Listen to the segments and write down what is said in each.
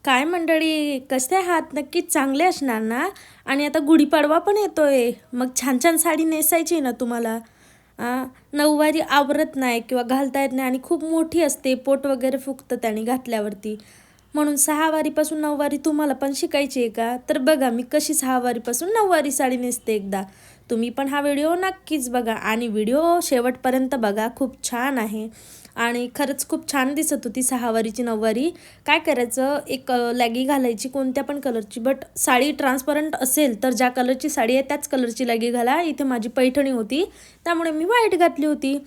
काय मंडळी, कसे आहात? नक्कीच चांगले असणार ना. आणि आता गुढीपाडवा पण येतोय, मग छान छान साडी नेसायची ना तुम्हाला. नऊवारी आवरत नाही किंवा घालता येत नाही आणि खूप मोठी असते, पोट वगैरे फुगतं त्याने घातल्यावरती. म्हणून सहावारीपासून नऊवारी तुम्हाला पण शिकायची आहे का? तर बघा मी कशी सहावारीपासून नऊवारी साडी नेसते एकदा. तुम्ही पण हा व्हिडिओ नक्कीच बघा आणि व्हिडिओ शेवटपर्यंत बघा, खूप छान आहे. आणि खरंच खूप छान दिसत होती सहावारीची नऊवारी. काय करायचं, एक लॅगी घालायची कोणत्या पण कलरची, बट साडी ट्रान्सपरंट असेल तर ज्या कलरची साडी आहे त्याच कलरची लॅगी घाला. इथे माझी पैठणी होती त्यामुळे मी व्हाईट घातली होती.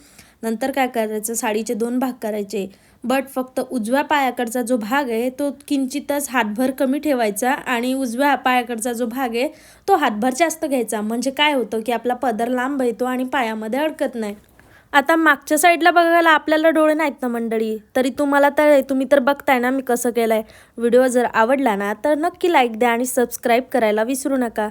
नंतर काय करायचं, साडीचे दोन भाग करायचे, बट फक्त उजव्या पायाकडचा जो भाग आहे तो किंचितच हातभर कमी ठेवायचा आणि उजव्या पायाकडचा जो भाग आहे तो हातभर जास्त घ्यायचा. म्हणजे काय होतं की आपला पदर लांब येतो आणि पायामध्ये अडकत नाही. आता मागच्या साईडला बघायला आपल्याला डोळे नाहीत ना मंडळी, तरी तुम्ही तर बघताय ना मी कसं केलं आहे. व्हिडिओ जर आवडला ना तर नक्की लाईक द्या आणि सबस्क्राईब करायला विसरू नका.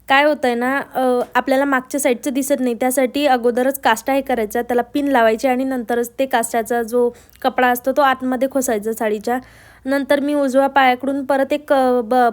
काय होतं आहे ना, आपल्याला मागच्या साईडचं दिसत नाही, त्यासाठी अगोदरच काष्टा हे करायचा, त्याला पिन लावायची आणि नंतरच ते काष्टाचा जो कपडा असतो तो आतमध्ये खोसायचा साडीच्या. नंतर मी उजव्या पायाकडून परत एक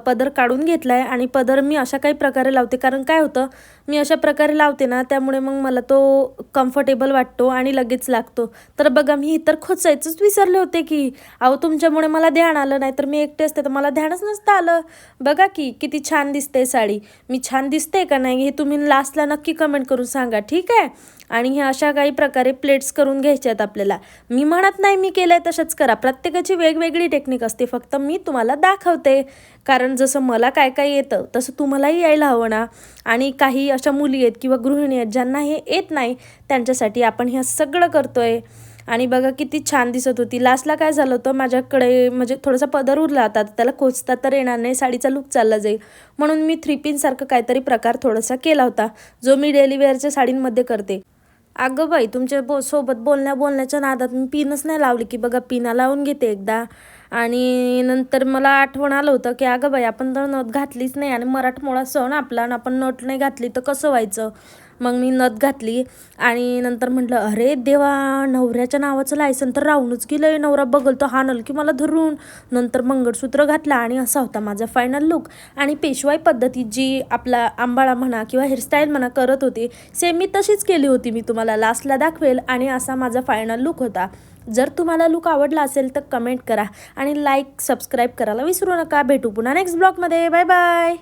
पदर काढून घेतला आहे आणि पदर मी अशा काही प्रकारे लावते, कारण काय होतं, मी अशा प्रकारे लावते ना त्यामुळे मग मला तो कम्फर्टेबल वाटतो आणि लगेच लागतो. तर बघा मी इतर खोचायचंच विसरले होते की अहो, तुमच्यामुळे मला ध्यान आलं, नाही तर मी एकटे असते तर मला ध्यानच नसतं आलं. बघा की किती छान दिसते साडी. मी छान दिसते का नाही हे तुम्ही लास्टला नक्की कमेंट करून सांगा, ठीक आहे. आणि ह्या अशा काही प्रकारे प्लेट्स करून घ्यायच्या आहेत आपल्याला. मी म्हणत नाही मी केलंय तसंच करा, प्रत्येकाची वेगवेगळी टेक्निक असते, फक्त मी तुम्हाला दाखवते. कारण जसं मला काय काय येतं तसं तुम्हालाही यायला हवं ना. आणि काही अशा मुली आहेत किंवा गृहिणी आहेत ज्यांना हे येत नाही, त्यांच्यासाठी आपण हे सगळं करतोय. आणि बघा किती छान दिसत होती. लास्टला काय झालं होतं, माझ्याकडे म्हणजे थोडासा पदर उरला होता, त्याला खोचता तर येणार नाही, साडीचा लुक चालला जाईल, म्हणून मी 3 पिनसारखं काहीतरी प्रकार थोडासा केला होता, जो मी डेली वेअरच्या साडींमध्ये करते. अगं बाई, तुमच्या सोबत बोलण्याच्या नादात मी पिनच नाही लावली की बघा, पिना लावून घेते एकदा. आणि नंतर मला आठवण आलं होतं की अगं बाई, आपण तर नथ घातलीच नाही आणि मराठमोळा सण आपला आणि आपण नथ नाही घातली तर कसं व्हायचं. मग मी नथ घातली आणि नंतर म्हटलं अरे देवा, नवऱ्याच्या नावाचं लायसन तर राहूनच गेलं, नवरा बघल तो हाणल की मला धरून. नंतर मंगळसूत्र घातला आणि असा होता माझा फायनल लुक. आणि पेशवाई पद्धतीत जी आपला आंबाळा म्हणा किंवा हेअरस्टाईल म्हणा करत होती, सेम मी तशीच केली होती. मी तुम्हाला लास्टला दाखवेल. आणि असा माझा फायनल लुक होता. जर तुम्हाला लुक आवडला असेल तर कमेंट करा आणि लाईक सबस्क्राईब करायला विसरू नका. भेटू पुन्हा नेक्स्ट ब्लॉगमध्ये. Bye bye.